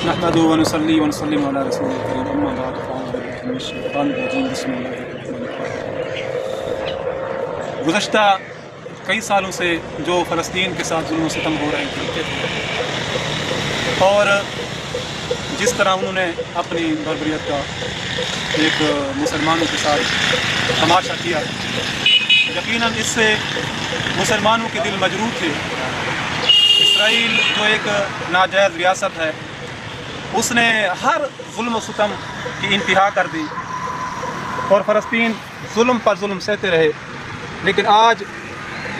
نحمدہ ونصلی ونسلم علی رسول الکریم اما بعد فاعوذ باللہ من الشیطان الرجیم بسم اللہ الرحمن الرحیم۔ گزشتہ کئی سالوں سے جو فلسطین کے ساتھ ظلم و ستم ہو رہے تھے اور جس طرح انہوں نے اپنی بربریت کا ایک مسلمانوں کے ساتھ تماشا کیا، یقیناً اس سے مسلمانوں کے دل مجروح تھے۔ اسرائیل جو ایک ناجائز ریاست ہے، اس نے ہر ظلم و ستم کی انتہا کر دی اور فلسطین ظلم پر ظلم سہتے رہے۔ لیکن آج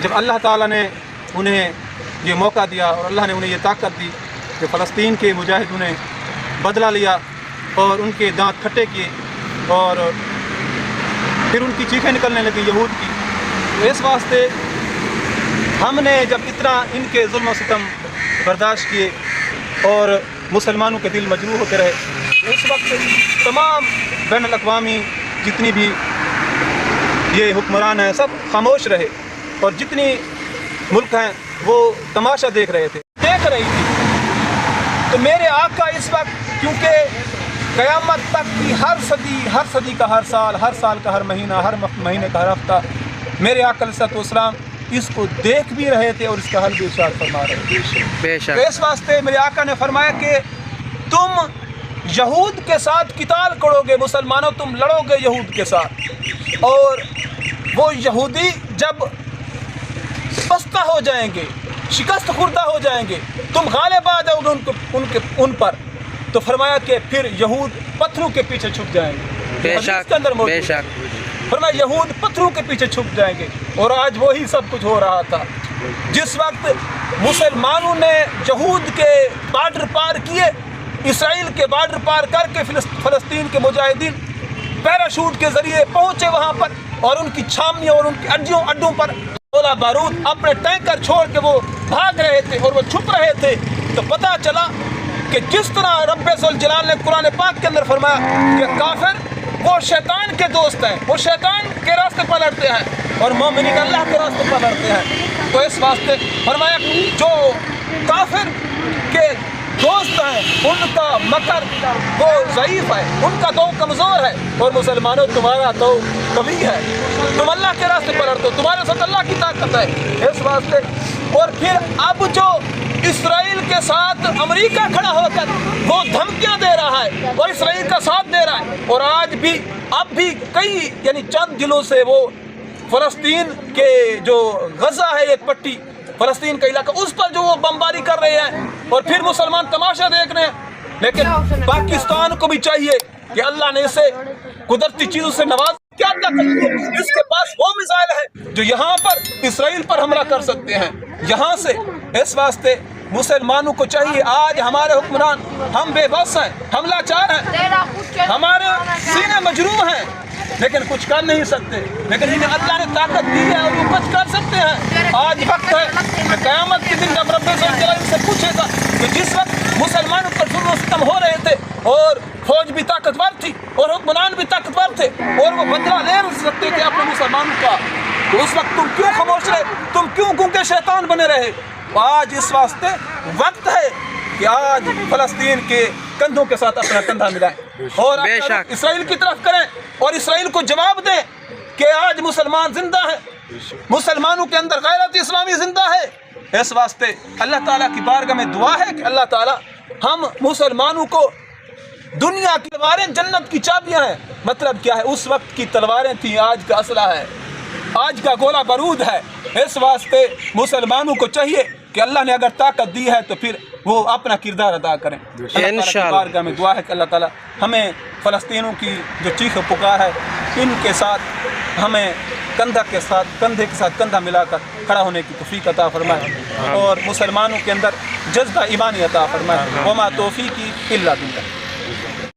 جب اللہ تعالیٰ نے انہیں یہ موقع دیا اور اللہ نے انہیں یہ طاقت دی کہ فلسطین کے مجاہدوں نے بدلہ لیا اور ان کے دانت کھٹے کیے اور پھر ان کی چیخیں نکلنے لگی یہود کی، تو اس واسطے ہم نے جب اتنا ان کے ظلم و ستم برداشت کیے اور مسلمانوں کے دل مجروح ہوتے رہے، اس وقت تمام بین الاقوامی جتنی بھی یہ حکمران ہیں سب خاموش رہے اور جتنی ملک ہیں وہ تماشا دیکھ رہے تھے، دیکھ رہی تھی۔ تو میرے آقا اس وقت کیونکہ قیامت تک کی ہر صدی کا ہر سال کا ہر مہینہ، ہر مہینے کا ہر ہفتہ میرے آقا علیہ السلام اس کو دیکھ بھی رہے تھے اور اس کا حل بھی ارشاد فرما رہے تھے۔ تو اس واسطے میرے آقا نے فرمایا کہ تم یہود کے ساتھ قتال کرو گے، مسلمانوں تم لڑو گے یہود کے ساتھ، اور وہ یہودی جب پستہ ہو جائیں گے، شکست خوردہ ہو جائیں گے، تم غالب آ جاؤ گے ان پر، تو فرمایا کہ پھر یہود پتھروں کے پیچھے چھپ جائیں گے۔ بے شک فرمایا یہود پتھروں کے پیچھے چھپ جائیں گے، اور آج وہی سب کچھ ہو رہا تھا۔ جس وقت مسلمانوں نے یہود کے بارڈر پار کیے، اسرائیل کے بارڈر پار کر کے فلسطین کے مجاہدین پیراشوٹ کے ذریعے پہنچے وہاں پر، اور ان کی چھاؤنیوں اور ان کی اڈوں پر گولہ بارود اپنے ٹینکر چھوڑ کے وہ بھاگ رہے تھے اور وہ چھپ رہے تھے، تو پتہ چلا کہ جس طرح رب ذوالجلال نے قرآن پاک کے اندر فرمایا کہ کافر وہ شیطان کے دوست ہیں، وہ شیطان کے راستے پر لڑتے ہیں اور مومنین اللہ کے راستے پر لڑتے ہیں۔ تو اس واسطے فرمایا جو کافر کے دوست ہیں ان کا مکر وہ ضعیف ہے، ان کا تو کمزور ہے، اور مسلمانوں تمہارا تو قوی ہے، تم اللہ کے راستے پر لڑتے ہو، تمہارے ساتھ اللہ کی طاقت ہے۔ اس واسطے اور پھر اب جو اسرائیل کے ساتھ امریکہ کھڑا ہو کر وہ دھمکیاں دے رہا ہے اور اسرائیل کا ساتھ دے رہا ہے، اور آج بھی اب بھی کئی یعنی چند دنوں سے وہ فلسطین کے جو غزہ ہے ایک پٹی فلسطین کا علاقہ، اس پر جو وہ بمباری کر رہے ہیں اور پھر مسلمان تماشا دیکھ رہے ہیں۔ لیکن پاکستان کو بھی چاہیے کہ اللہ نے اسے قدرتی چیزوں سے نواز کیا اس کے پاس وہ میزائل ہے جو یہاں پر اسرائیل پر حملہ کر سکتے ہیں یہاں سے۔ اس واسطے مسلمانوں کو چاہیے، آج ہمارے حکمران ہم بے بس ہیں، ہم لاچار ہیں، ہمارے سینے مجروح ہیں، لیکن کچھ کر نہیں سکتے، لیکن انہیں اللہ نے طاقت دی ہے اور وہ کچھ کر سکتے ہیں۔ آج وقت ہے کہ قیامت کے دن جب رب ذوالجلال سے پوچھے گا کہ جس وقت مسلمانوں پر ظلم و ستم ہو رہے تھے اور فوج بھی طاقتور تھی اور حکمران بھی طاقتور تھے اور وہ بدلہ لے سکتے تھے اپنے مسلمانوں کا، تو اس وقت تم کیوں خاموش رہے، تم کیوں گونگے شیطان بنے رہے؟ آج اس واسطے وقت ہے کہ آج فلسطین کے کندھوں کے ساتھ اپنا کندھا ملائیں اور اسرائیل کی طرف کریں اور اسرائیل کو جواب دیں کہ آج مسلمان زندہ ہیں، مسلمانوں کے اندر غیرت اسلامی زندہ ہے۔ اس واسطے اللہ تعالیٰ کی بارگاہ میں دعا ہے کہ اللہ تعالیٰ ہم مسلمانوں کو دنیا کی تلواریں جنت کی چابیاں ہیں، مطلب کیا ہے، اس وقت کی تلواریں تھیں، آج کا اسلحہ ہے، آج کا گولہ بارود ہے۔ اس واسطے مسلمانوں کو چاہیے کہ اللہ نے اگر طاقت دی ہے تو پھر وہ اپنا کردار ادا کریں۔ اللہ تعالیٰ کی بارگاہ میں دعا ہے کہ اللہ تعالیٰ ہمیں فلسطینوں کی جو چیخ و پکار ہے ان کے ساتھ ہمیں کندھے کے ساتھ کندھا ملا کر کھڑا ہونے کی توفیق عطا فرمائے اور مسلمانوں کے اندر جذبہ ایمانی عطا فرمائے۔ وما توفیقی الا باللہ۔